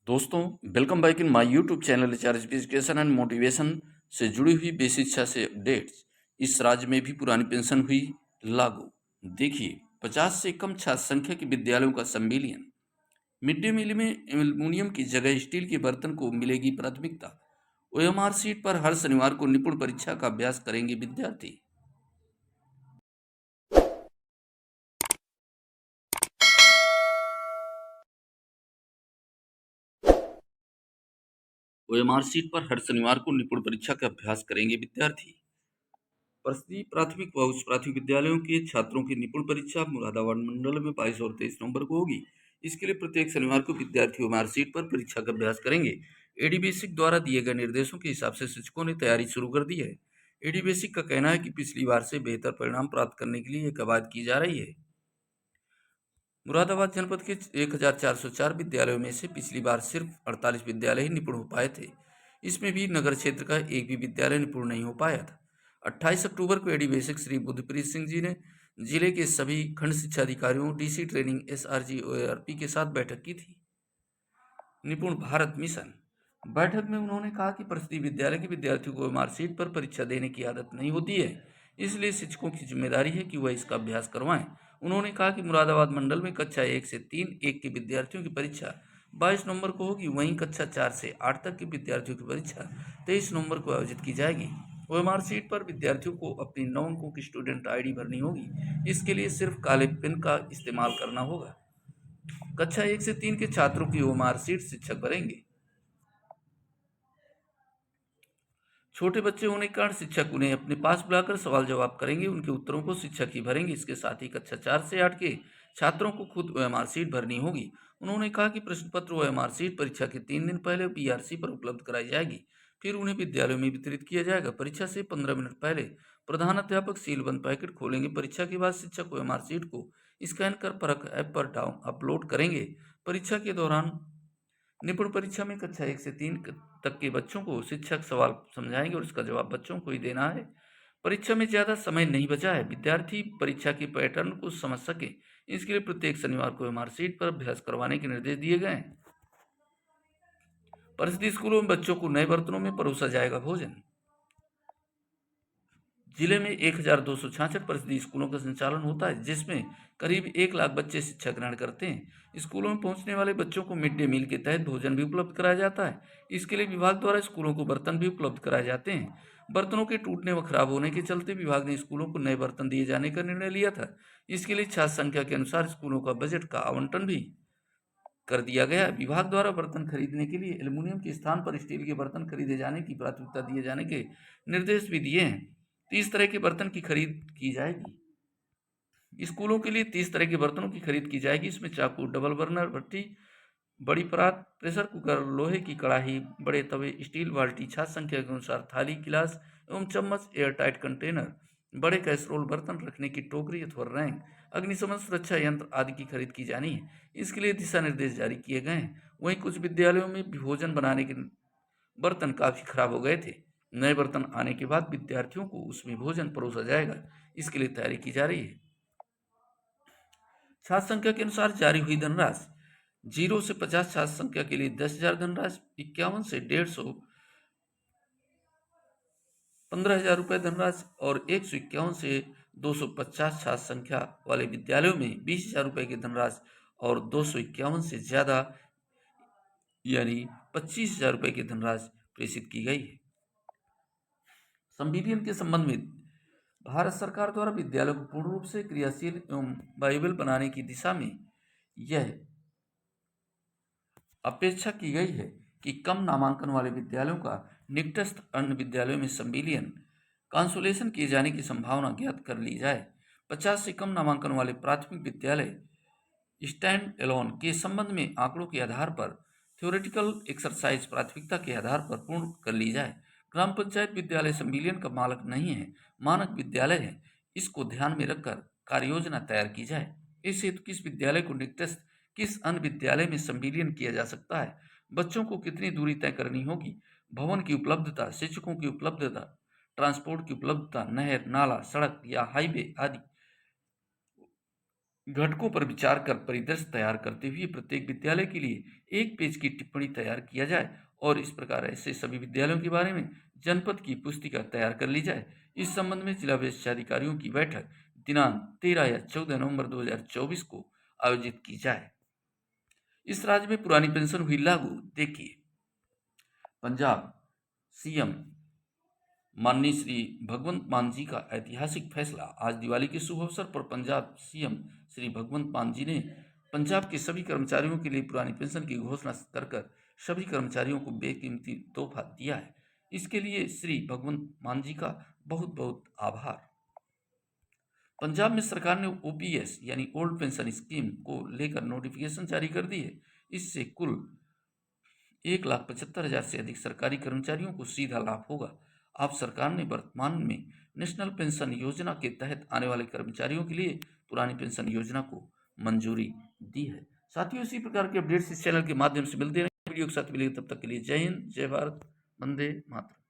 दोस्तों, welcome back in my YouTube channel HRHP education and motivation से जुड़ी हुई बेसिक शिक्षा से अपडेट्स। इस राज्य में भी पुरानी पेंशन हुई लागू। देखिए, 50 से कम छात्र संख्या के विद्यालयों का संविलियन। मिड डे मील में एल्युमिनियम की जगह स्टील के बर्तन को मिलेगी प्राथमिकता। ओएमआर सीट पर हर शनिवार को निपुण परीक्षा का अभ्यास करेंगे विद्यार्थी। ओएमआर सीट पर हर शनिवार को निपुण परीक्षा का अभ्यास करेंगे विद्यार्थी। परिषदीय प्राथमिक व उच्च प्राथमिक विद्यालयों के छात्रों की निपुण परीक्षा मुरादाबाद मंडल में 22 और 23 नवंबर को होगी। इसके लिए प्रत्येक शनिवार को विद्यार्थी मार्कशीट पर परीक्षा का अभ्यास करेंगे। एडी बेसिक द्वारा दिए गए निर्देशों के हिसाब से शिक्षकों ने तैयारी शुरू कर दी है। एडी बेसिक का कहना है कि पिछली बार से बेहतर परिणाम प्राप्त करने के लिए यह कवायद की जा रही है। मुरादाबाद जनपद के 1404 विद्यालयों में से पिछली बार सिर्फ 48 विद्यालय ही निपुण हो पाए थे। इसमें भी नगर क्षेत्र का एक भी विद्यालय निपुण नहीं हो पाया था। 28 अक्टूबर को एडी बेसिक श्री बुद्धप्रीत सिंह जी ने जिले के सभी खंड शिक्षा अधिकारियों, डीसी ट्रेनिंग, एसआरजी, ओआरपी के साथ बैठक की थी। निपुण भारत मिशन। बैठक में उन्होंने कहा कि परिषदीय विद्यालय के विद्यार्थियों को मार्कशीट पर परीक्षा देने की आदत नहीं होती है, इसलिए शिक्षकों की जिम्मेदारी है कि वह इसका अभ्यास करवाएं। उन्होंने कहा कि मुरादाबाद मंडल में कक्षा 1 से 3 एक के विद्यार्थियों की परीक्षा 22 नवंबर को होगी, वहीं कक्षा 4 से 8 तक के विद्यार्थियों की परीक्षा 23 नवंबर को आयोजित की जाएगी। ओएमआर सीट पर विद्यार्थियों को अपनी 9 अंकों की स्टूडेंट आईडी भरनी होगी। इसके लिए सिर्फ काले पेन का इस्तेमाल करना होगा। कक्षा 1 से 3 के छात्रों की ओएमआर सीट शिक्षक भरेंगे। छोटे बच्चे होने के कारण शिक्षक उन्हें अपने पास बुलाकर सवाल जवाब करेंगे, उनके उत्तरों को शिक्षक ही भरेंगे। इसके साथ ही कक्षा 4 से 8 के छात्रों को खुद ओएमआर सीट भरनी होगी। उन्होंने कहा कि प्रश्न पत्र ओएमआर सीट परीक्षा के 3 दिन पहले बीआरसी पर उपलब्ध कराई जाएगी, फिर उन्हें विद्यालयों में वितरित किया जाएगा। परीक्षा से 15 मिनट पहले प्रधानाध्यापक सीलबंद पैकेट खोलेंगे। परीक्षा के बाद शिक्षक ओएमआर सीट को स्कैन कर परख ऐप पर डाउन अपलोड करेंगे। परीक्षा के दौरान निपुण परीक्षा में कक्षा 1 से 3 तक के बच्चों को शिक्षक सवाल समझाएंगे और उसका जवाब बच्चों को ही देना है। परीक्षा में ज़्यादा समय नहीं बचा है, विद्यार्थी परीक्षा के पैटर्न को समझ सके, इसके लिए प्रत्येक शनिवार को मार्कशीट पर अभ्यास करवाने के निर्देश दिए गए हैं। परिषदीय स्कूलों में बच्चों को नए बर्तनों में परोसा जाएगा भोजन। जिले में 1266 परिषदीय स्कूलों का संचालन होता है, जिसमें करीब 1 लाख बच्चे शिक्षा ग्रहण करते हैं। स्कूलों में पहुंचने वाले बच्चों को मिड डे मील के तहत भोजन भी उपलब्ध कराया जाता है। इसके लिए विभाग द्वारा स्कूलों को बर्तन भी उपलब्ध कराए जाते हैं। बर्तनों के टूटने व खराब होने के चलते विभाग ने स्कूलों को नए बर्तन दिए जाने का निर्णय लिया था। इसके लिए छात्र संख्या के अनुसार स्कूलों का बजट का आवंटन भी कर दिया गया। विभाग द्वारा बर्तन खरीदने के लिए एल्युमिनियम के स्थान पर स्टील के बर्तन खरीदे जाने की प्राथमिकता दिए जाने के निर्देश भी दिए हैं। 30 तरह के बर्तन की खरीद की जाएगी। स्कूलों के लिए 30 तरह के बर्तनों की खरीद की जाएगी। इसमें चाकू, डबल बर्नर भट्टी, बड़ी परात, प्रेशर कुकर, लोहे की कढ़ाई, बड़े तवे, स्टील बाल्टी, छात्र संख्या के अनुसार थाली, गिलास एवं चम्मच, एयर टाइट कंटेनर, बड़े कैसरोल, बर्तन रखने की टोकरी अथवा रैंक, अग्निशमन सुरक्षा यंत्र आदि की खरीद की जानी है। इसके लिए दिशा निर्देश जारी किए गए हैं। वहीं कुछ विद्यालयों में भोजन बनाने के बर्तन काफ़ी खराब हो गए थे। नए बर्तन आने के बाद विद्यार्थियों को उसमें भोजन परोसा जाएगा। इसके लिए तैयारी की जा रही है। छात्र संख्या के अनुसार जारी हुई धनराशि। 0 से 50 छात्र संख्या के लिए 10,000 धनराशि, 51 से 150 15,000 रुपये धनराशि और 151 से 250 छात्र संख्या वाले विद्यालयों में 20,000 रुपये की धनराशि और 251 से ज़्यादा यानी 25,000 रुपये की धनराशि प्रेषित की गई है। संविलियन के संबंध में भारत सरकार द्वारा विद्यालयों को पूर्ण रूप से क्रियाशील एवं वायबल बनाने की दिशा में यह अपेक्षा की गई है कि कम नामांकन वाले विद्यालयों का निकटस्थ अन्य विद्यालयों में संविलियन कांसुलेशन किए जाने की संभावना ज्ञात कर ली जाए। 50 से कम नामांकन वाले प्राथमिक विद्यालय स्टैंड एलोन के संबंध में आंकड़ों के आधार पर थ्योरेटिकल एक्सरसाइज प्राथमिकता के आधार पर पूर्ण कर ली जाए। ग्राम पंचायत विद्यालय संविलियन का मालक नहीं है, मानक विद्यालय है। इसको ध्यान में रखकर कार्य योजना तैयार की जाए। इस हेतु किस विद्यालय को निकटस्थ किस अन्य विद्यालय में संविलियन किया जा सकता है, बच्चों को कितनी दूरी तय करनी होगी, भवन की उपलब्धता, शिक्षकों की उपलब्धता, ट्रांसपोर्ट की उपलब्धता, नहर, नाला, सड़क या हाईवे आदि घटकों पर विचार कर परिदृश्य तैयार करते हुए प्रत्येक विद्यालय के लिए एक पेज की टिप्पणी तैयार किया जाए और इस प्रकार ऐसे सभी विद्यालयों के बारे में जनपद की पुस्तिका तैयार कर ली जाए। इस संबंध में जिला विशेषाधिकारियों की बैठक दिनांक 13 या 14 नवंबर 2024 को आयोजित की जाए। इस राज्य में पुरानी पेंशन हुई लागू। देखिए, पंजाब सीएम माननीय श्री भगवंत मान जी का ऐतिहासिक फैसला। आज दिवाली के शुभ अवसर पर पंजाब सीएम श्री भगवंत मान जी ने पंजाब के सभी कर्मचारियों के लिए पुरानी पेंशन की घोषणा कर सभी कर्मचारियों को बेकीमती तोहफा दिया है। इसके लिए श्री भगवंत मान जी का बहुत बहुत आभार। पंजाब में सरकार ने ओपीएस यानी ओल्ड पेंशन स्कीम को लेकर नोटिफिकेशन जारी कर दी है। इससे कुल 1,75,000 से अधिक सरकारी कर्मचारियों को सीधा लाभ होगा। अब सरकार ने वर्तमान में नेशनल पेंशन योजना के तहत आने वाले कर्मचारियों के लिए पुरानी पेंशन योजना को मंजूरी दी है। साथियों, इसी प्रकार के अपडेट्स इस चैनल के माध्यम से मिलते रहेंगे। वीडियो के साथ मिलेंगे, तब तक के लिए जय हिंद, जय भारत, वंदे मातरम।